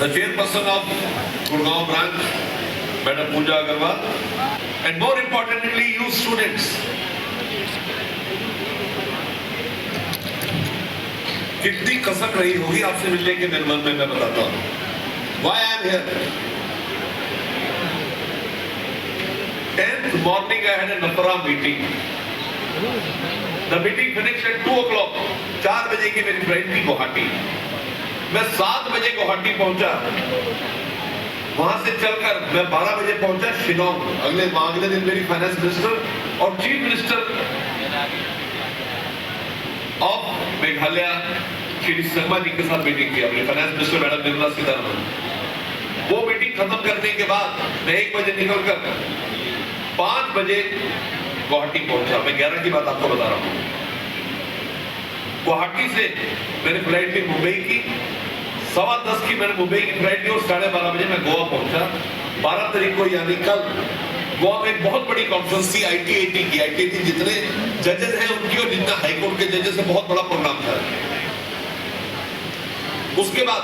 the chairperson of Gurgaon branch, Madam Pooja Agarwal, and more importantly, you students. कितनी कसक रही होगी आपसे मिलने के निर्माण में, मैं बताता हूँ. Why I am here? 10th morning I had a NAPRA meeting. The meeting finished at 2 o'clock. 4 बजे की मेरी फ्लाइट थी गुवाहाटी. मैं 7 बजे गुवाहाटी पहुंचा. वहां से चलकर मैं 12 बजे पहुंचा शिलोंग. अगले दिन मेरी फाइनेंस मिनिस्टर और chief minister of Meghalaya Shri Sharma ji के साथ मीटिंग की. अपने finance minister madam Nirmala Sitharaman. वो मीटिंग खत्म करने के बाद मैं 1 बजे निकलकर 5 बजे गुवाहाटी पहुंचा. मैं 11 की बात आपको बता रहा हूं. गुवाहाटी से मैंने फ्लाइट ली मुंबई की. 10:15 की मैंने मुंबई की फ्लाइट ली और 12:30 बजे मैं गोवा पहुंचा. 12 तारीख को यानी कल गोवा में एक बहुत बड़ी कॉन्फ्रेंस थी ITAT की. ITAT जितने जजेस हैं उनकी और जितना हाईकोर्ट के जजेस है, बहुत बड़ा प्रोग्राम था. उसके बाद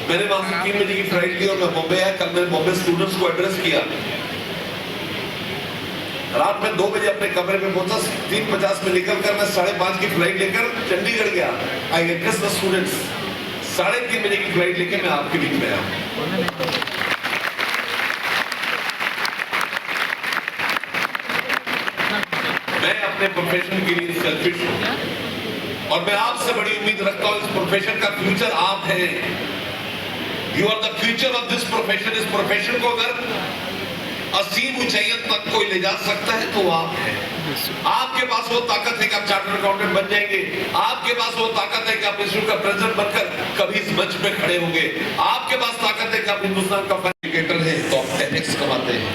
मैंने वहां से 3 बजे की फ्लाइट ली और मैं बॉम्बे आया. कल मैंने बॉम्बे स्टूडेंट्स को एड्रेस किया. रात में 2 बजे अपने कमरे में पहुंचा. 3:50 में निकलकर मैं 5:30 की फ्लाइट लेकर चंडीगढ़ गया. I address the students. 3:30 बजे की फ्लाइट लेकर मैं आपके बीच में आया. मैं अपने प्रोफेशन के लिए सेल्फिश हूं और मैं आपसे बड़ी उम्मीद रखता हूं. इस प्रोफेशन का फ्यूचर आप हैं. You are the future of this profession. इस प्रोफेशन को अगर असीम ऊंचाइयों तक कोई ले जा सकता है तो आप हैं. आपके पास वो ताकत है कि आप चार्टर्ड अकाउंटेंट बन जाएंगे. आपके पास वो ताकत है कि आप इंस्टीट्यूट का प्रेसिडेंट बनकर कभी इस मंच पे खड़े होंगे. आपके पास ताकत है कि आप हिंदुस्तान का एजुकेटर हैं तो आप 10x कमाते हैं.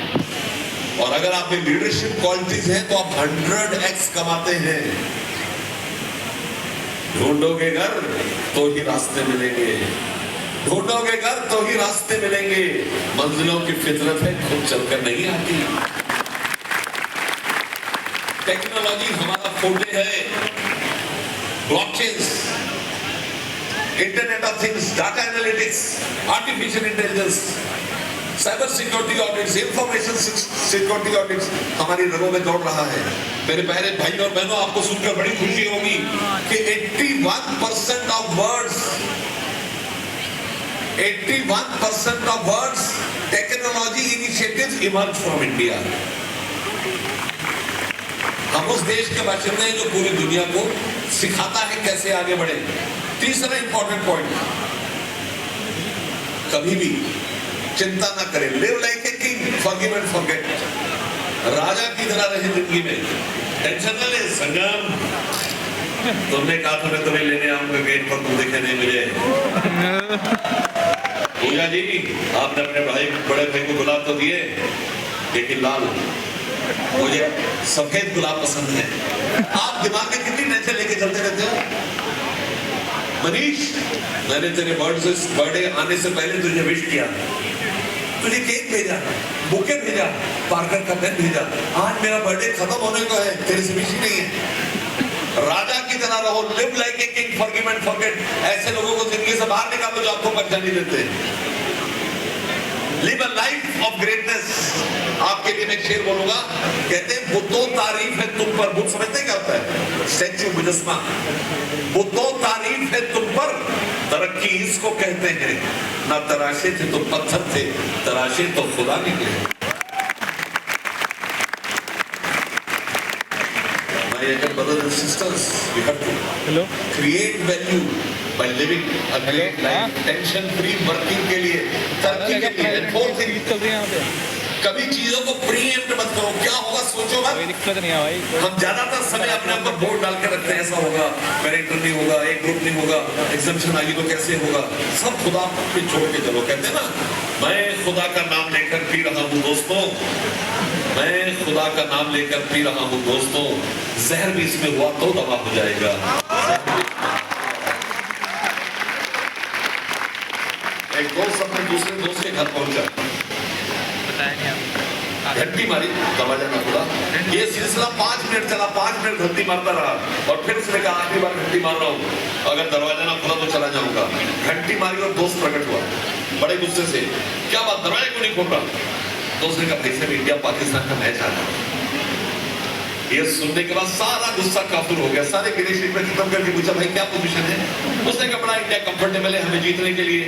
और अगर आप में लीडरशिप क्वालिटीज हैं तो आप 100x कमाते हैं. ढूंढोगे घर तो ही रास्ते मिलेंगे. ढूंढोगे घर तो ही रास्ते मिलेंगे. मंजिलों की फितरत है, खुद चलकर नहीं आती. टेक्नोलॉजी हमारा फोटे है. Blockchains, internet of things, data analytics, artificial intelligence, cyber security audits, information security audits हमारी रगों में दौड़ रहा है. मेरे प्यारे भाई और बहनों, आपको सुनकर बड़ी खुशी होगी कि 81% of words technology initiatives emerge from India. हम उस देश के बाशिंदे हैं जो पूरी दुनिया को सिखाता है कैसे आगे बढ़े. तीसरा इंपॉर्टेंट पॉइंट, कभी भी चिंता ना करें. Live like a king, forgive and forget. राजा की तरह रहे जिंदगी में. टेंशन न ले. संगम, तुमने कहा था मैं तुम्हें लेने आऊंगा गेट पर, तुम दिखे नहीं मुझे. पूजा जी, आपने अपने बड़े भाई को गुलाब तो दिए, लेकिन लाल, मुझे सफेद गुलाब पसंद है. आप दिमाग में कितनी टेंशन लेके चलते रहते हो. मनीष, मैंने तेरे बर्थडे आने से पहले तुझे विश किया. तुझे केक भेजा, बुके भेजा, पार्कर का पेन भेजा. आज मेरा बर्थडे खत्म होने को है, तेरे से विश ही नहीं है. राजा की तरह रहो. Live like a king, forgive and forget. ऐसे लोगों को जिंदगी से बाहर निकालो जो आपको परेशानी देते हैं. Live a life of greatness. आपके लिए मैं शेर बोलूंगा. कहते हैं बुतो तारीफ है तुम पर. बुत समझते क्या होता है? स्टैच्यू, मुजस्मा. बुतो तारीफ है तुम पर, तरक्की इसको कहते हैं. ना तराशे थे तो पत्थर थे, तराशे तो खुदा निकले. Brothers and sisters, we have to create value by living a great life, tension-free working के लिए, तरक्की के लिए. And fourth thing, कभी चीजों को प्रीएम्प्ट मत करो. क्या होगा सोचो मत. दिक्कत नहीं है भाई. हम ज्यादातर समय अपने ऊपर बोर्ड डाल के रखते हैं, ऐसा होगा, मेरिट नहीं होगा, एक ग्रुप नहीं होगा, एग्जामिनेशन आएगी तो कैसे होगा. सब खुदा पे छोड़ के चलो. कहते हैं ना, मैं खुदा का नाम लेकर पी रहा हूँ दोस्तों. मैं खुदा का नाम लेकर पी रहा हूँ दोस्तों. जहर भी इसमें हुआ तो दवा हो जाएगा. एक दोस्त अपने दूसरे दोस्त के घर पहुंचा. घंटी मारी, दरवाजा ना खुला. ये सिलसिला 5 मिनट चला, 5 मिनट घंटी मारता रहा और फिर उसने कहा आखिरी बार घंटी मार रहा हूँ, अगर दरवाजा ना खुला तो चला जाऊंगा। घंटी मारी और दोस्त प्रकट हुआ बड़े गुस्से से, क्या बात दरवाजा क्यों नहीं खोल रहा? दोस्त ने कहा भाई साहब इंडिया पाकिस्तान का मैच आ रहा है। ये सुनने के बाद सारा गुस्सा काफिर हो गया, सारे गिरीश में खत्म करके पूछा भाई क्या पोजीशन है? उसने कहा बड़ा इंडिया कंफर्टेबल है, हमें जीतने के लिए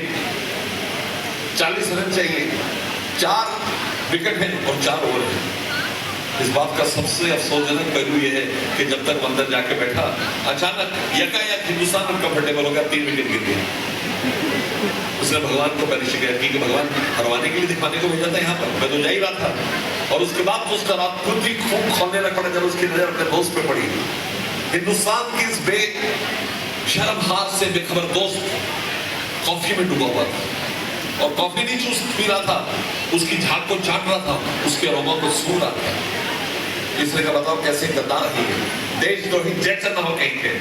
40 रन चाहिए, 4 विकेट है और 4 ओवर है। इस बात का सबसे अफसोसजनक पहलू यह है कि जब तक अंदर जाके बैठा, अचानक यकायक हिंदुस्तान कंफर्टेबल हो गया, 3 विकेट गिर गए। उसने भगवान को पहले शिकायत की कि भगवान हरवाने के लिए दिखाने को भेजा था यहाँ पर, मैं तो जा ही रहा था। और उसके बाद तो उसका रात खुद ही खून खोलने लग पड़ा जब उसकी नजर अपने दोस्त पे पड़ी। हिंदुस्तान की इस बेशर्म हार से बेखबर दोस्त कॉफी में डूबा हुआ था और कॉफी नहीं चूस पी रहा था, उसकी झाग को चाट रहा था, उसके अरोमा को सूंघ रहा था। इसने कहा बताओ कैसे गद्दार ही है, देशद्रोही जैसा न हो कहीं के।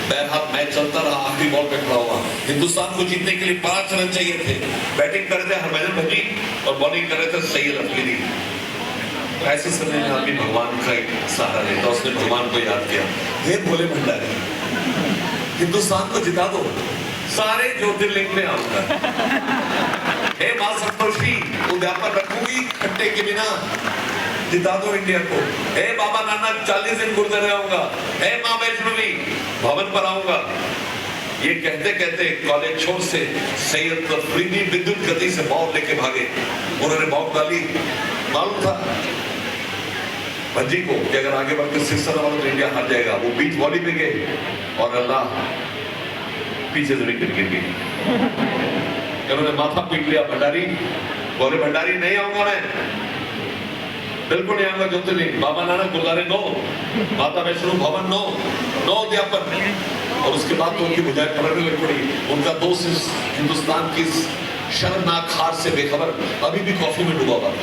बहरहाल मैच चलता रहा, आखिरी बॉल पे खड़ा हुआ। हिंदुस्तान को जीतने के लिए 5 रन चाहिए थे। बैटिंग कर रहे थे हरभजन भज्जी और बॉलिंग कर रहे थे सैयद अफरीदी। ऐसे समय में आदमी भगवान का एक सहारा लेता, उसने भगवान को याद किया, हे भोले भंडारी हिंदुस्तान को जिता दो, सारे ज्योतिर्लिंग में आऊंगा। हे मां संतोषी उद्यापन रखूंगी खट्टे के बिना, जिता दो इंडिया को। हे बाबा नानक 40 दिन गुरुद्वारे आऊंगा। हे मां वैष्णवी भवन पर आऊंगा। ये कहते कहते कॉलेज छोड़ से सैयद अफरीदी विद्युत गति से बॉल लेके भागे। उन्होंने बॉल डाली, मालूम था भज्जी को कि अगर आगे बढ़कर सिक्सर वाला तो इंडिया हार जाएगा। वो बीच बॉली पे गए और अल्लाह पीछे से विकेट गिर गई। उन्होंने माथा पीट लिया, भंडारी बोले भंडारी नहीं आऊंगा मैं, बिल्कुल नहीं आऊंगा ज्योतिर्लिंग। बाबा नानक गुरुद्वारे नो, माता वैष्णो भवन नो, नो अध्यापन। और उसके बाद तो उनकी बुझाई पड़ने लग पड़ी। उनका दोस्त इस हिंदुस्तान की शर्मनाक हार से बेखबर अभी भी कॉफी में डूबा हुआ था।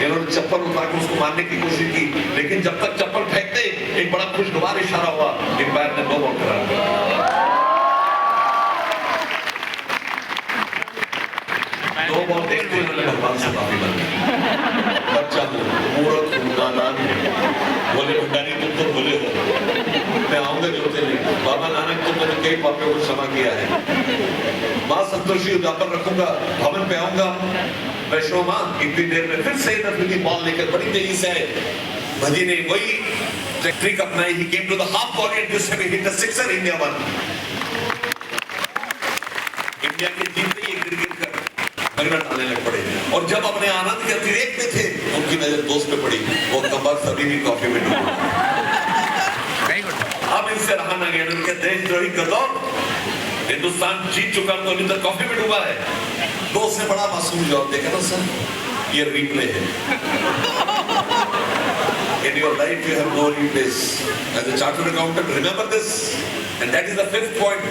इन्होंने चप्पल उठा के उसको मारने की कोशिश की, लेकिन जब तक चप्पल फेंकते एक बड़ा खुशगवार इशारा हुआ, अंपायर ने नो बॉल करा। दो बॉल देखते हुए भगवान से माफी मांगी। बच्चा हो, मूर्ख हो, नादान हो, बोले भंडारी तुम तो भूले हो, मैं आऊंगा ज्योतिर्लिंग। बाबा नानक तुम मैंने कई पापियों को क्षमा किया है। मां संतोषी उद्यापन रखूंगा, भवन पे आऊंगा। वैष्णो मां इतनी देर में फिर से अफरीदी बॉल लेकर बड़ी तेजी से आए। भजी ने वही ट्रिक अपनाई, he came to the half ball and this have hit the sixer, India won. India के जीतते ही गिर गिर कर रन आने लग पड़े। और जब अपने आनंद के अतिरेक में थे उनकी नजर दोस्त पे पड़ी, वो कमबख्त अभी भी कॉफी में डूबा। अब इनसे रहा ना गया, उनके देशद्रोही गद्दार, हिंदुस्तान जीत चुका तो अभी तक कॉफी में डूबा है। दोस्त ने बड़ा मासूम जवाब देखा ना सर, ये रिप्ले है। In your life you have no replays. As a chartered accountant, remember this, and that is the 5th point.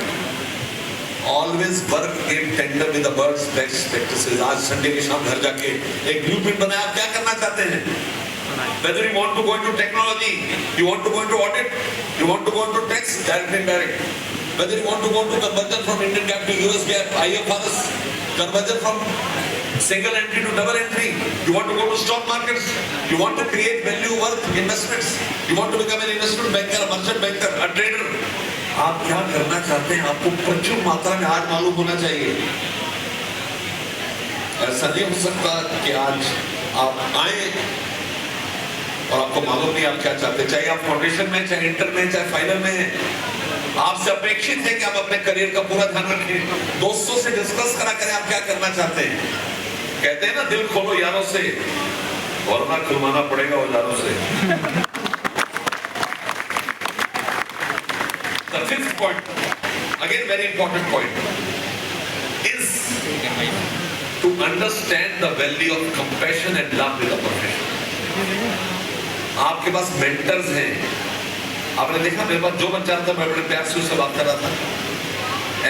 Always work in tandem with the world's best practices. आज संडे की शाम घर जाके एक blueprint बनाया, आप क्या करना चाहते हैं? Whether you want to go into technology, you want to go into audit, you want to go into tax, direct and indirect. Whether you want to go into conversion from Indian GAAP to US GAAP, IFRS, conversion from single entry to double entry, you want to go to stock markets, you want to create value worth investments, you want to become an investment banker, a merchant banker, a trader. आप क्या करना चाहते हैं आपको प्रचुर मात्रा में आज मालूम होना चाहिए। ऐसा नहीं हो सकता कि आज आप आए और आपको मालूम नहीं आप क्या चाहते, चाहे आप फाउंडेशन में, चाहे इंटर में, चाहे फाइनल में हैं। आपसे अपेक्षित है कि आप अपने करियर का पूरा ध्यान रखें, दोस्तों से डिस्कस करा करें आप क्या करना चाहते हैं। कहते हैं ना दिल खोलो यारों से, वरना खुलवाना पड़ेगा औजारों से। The 5th point, again very important point, is to understand the value of compassion and love with a profession. आपके पास मेंटर्स हैं। आपने देखा मेरे पास जो बच्चा था मैं बड़े प्यार से उससे बात कर रहा था।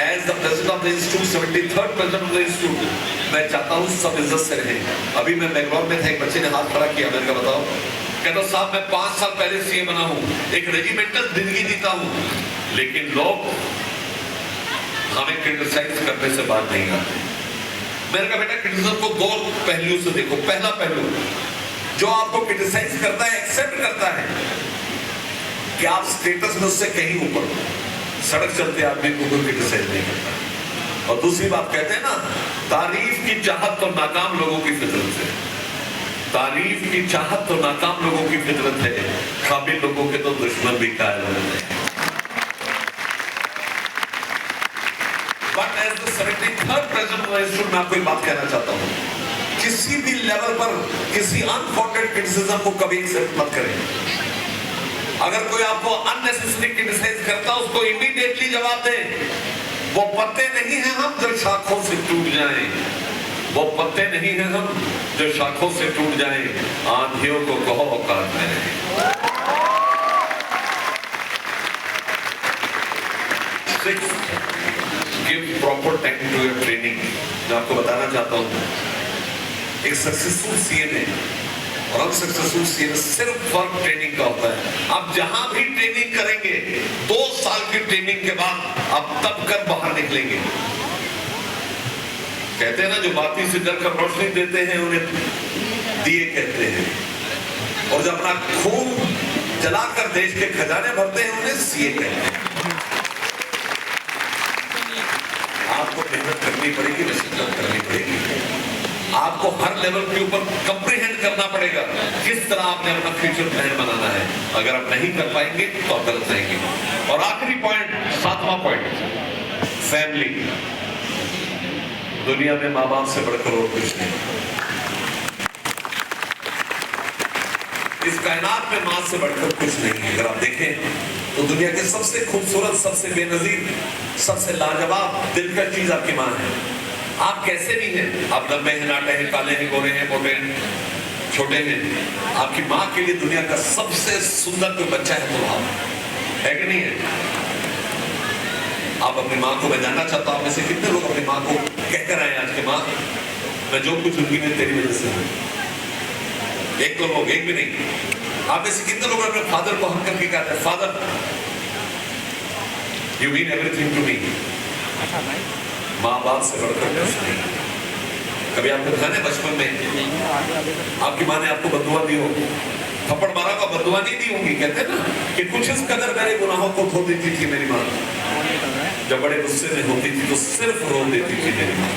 As the president of the institute, 73rd president of the institute, मैं चाहता हूँ सब इज्जत से रहें। अभी मैं बेंगलोर में था, एक बच्चे ने हाथ खड़ा किया, मैंने कहा बताओ, कहता साहब मैं 5 साल पहले सीए बना हूँ, एक रेजिमेंटल जिंदगी जीता हूँ, लेकिन लोग हमें क्रिटिसाइज करने से बात नहीं आती। मैंने कहा बेटा क्रिटिसिज्म को 2 पहलुओं से देखो। पहला पहलू, जो आपको क्रिटिसाइज करता है, एक्सेप्ट करता है कि आप स्टेटस में उससे कहीं ऊपर, सड़क चलते आदमी को कोई क्रिटिसाइज नहीं करता। और दूसरी बात कहते हैं ना, तारीफ की चाहत तो नाकाम लोगों की फितरत है, तारीफ की चाहत तो नाकाम लोगों की फितरत है, काबिल लोगों के तो दुश्मन भी कायल होते हैं। But as the 73rd president of the institute, मैं आपको एक बात कहना चाहता हूं, किसी भी लेवल पर किसी अनफाउंडेड क्रिटिसिज्म को कभी एक्सेप्ट मत करें। अगर कोई आपको अननेसेसरी क्रिटिसाइज करता, उसको इमीडिएटली जवाब दें। वो पत्ते नहीं हैं हम जो शाखों से टूट जाएं, वो पत्ते नहीं हैं हम जो शाखों से टूट जाएं, आंधियों को कहो औकात में रहें। Give proper time to your training. मैं आपको बताना चाहता हूं, एक सक्सेसफुल सीए ने और अनसक्सेसफुल सीए में सिर्फ फर्क ट्रेनिंग का होता है। आप जहां भी ट्रेनिंग करेंगे, 2 साल की ट्रेनिंग के बाद आप तब कर बाहर निकलेंगे। कहते हैं ना, जो बाती से जलकर रोशनी देते हैं उन्हें दिए कहते हैं, और जो अपना खून जलाकर देश के खजाने भरते हैं उन्हें सीए कहते हैं। आपको मेहनत करनी पड़ेगी, मशक्कत करनी पड़ेगी, आपको हर लेवल के ऊपर कंप्रीहेंड करना पड़ेगा किस तरह आपने अपना फ्यूचर प्लान बनाना है। अगर आप नहीं कर पाएंगे तो आप गलत रहेंगे। और आखिरी पॉइंट, 7वां पॉइंट, फैमिली। दुनिया में माँ बाप से बढ़कर और कुछ नहीं, इस कायनात में मां से बढ़कर कुछ नहीं है। अगर आप देखें तो दुनिया के सबसे खूबसूरत, सबसे बेनजीर, सबसे लाजवाब, दिलकश चीज आपकी मां है। आप कैसे भी हैं, आप लंबे हैं, नाटे हैं, काले हैं, गोरे हैं, मोटे हैं, छोटे हैं, आपकी माँ के लिए दुनिया का सबसे सुंदर कोई बच्चा है तो आप है कि नहीं है? आप अपनी माँ को, मैं जानना चाहता हूं आप में से कितने लोग अपनी माँ को कहकर आए आज के माँ मैं जो कुछ उनकी में तेरी वजह से हूं? एक तो लोग, एक भी नहीं। आप में से कितने लोग अपने फादर को हम करके कहते हैं, father you mean everything to me? माँ बाप से बढ़कर कुछ नहीं। कभी आपको ध्यान है बचपन में आपकी माँ ने आपको बददुआ दी हो, थप्पड़ मारा का बददुआ नहीं दी होगी? कहते हैं ना कि कुछ इस कदर मेरे गुनाहों को धो देती थी मेरी माँ, जब बड़े गुस्से में होती थी तो सिर्फ रो देती थी मेरी माँ।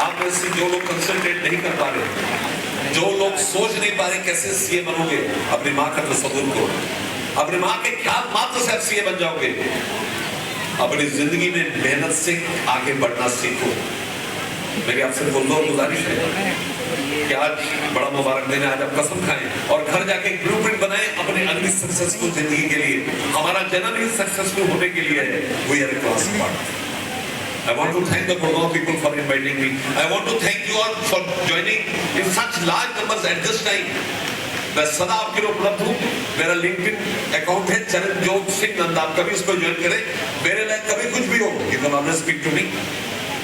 आप में से जो लोग कंसंट्रेट नहीं कर पा रहे, जो लोग सोच नहीं पा रहे कैसे सीए बनोगे, अपनी माँ का तसव्वुर करो, अपनी माँ के ख्याल मात्र से आप सीए बन जाओगे। अपनी जिंदगी में मेहनत से आगे बढ़ना सीखो। मेरी आपसे गुजारिश है कि आज बड़ा मुबारक दिन है, आज आप कसम खाएं और घर जाके एक ब्लूप्रिंट बनाएं अपने अगली सक्सेसफुल जिंदगी के लिए। हमारा जन्म ही सक्सेसफुल होने के लिए है। We are a class part. I want to thank the Gurgaon people for inviting me. I want to thank you all for joining in such large numbers at this time. मैं सदा आपके लिए उपलब्ध हूँ। मेरा लिंक्डइन अकाउंट है चरणजोत सिंह नंदा, आप कभी उसको ज्वाइन करें। मेरे लिए कभी कुछ भी हो, you can always speak to me.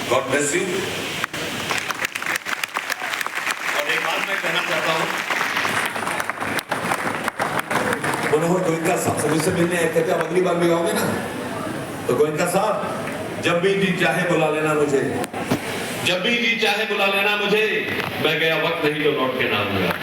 God bless you. और एक बात मैं कहना चाहता हूँ, मनोहर गोयनका साहब सभी से मिलने आए थे, आप अगली बार भी आओगे ना? तो गोयनका साहब, जब भी जी चाहे बुला लेना मुझे, जब भी जी चाहे बुला लेना मुझे, मैं गया वक्त नहीं तो लौट के ना आऊंगा।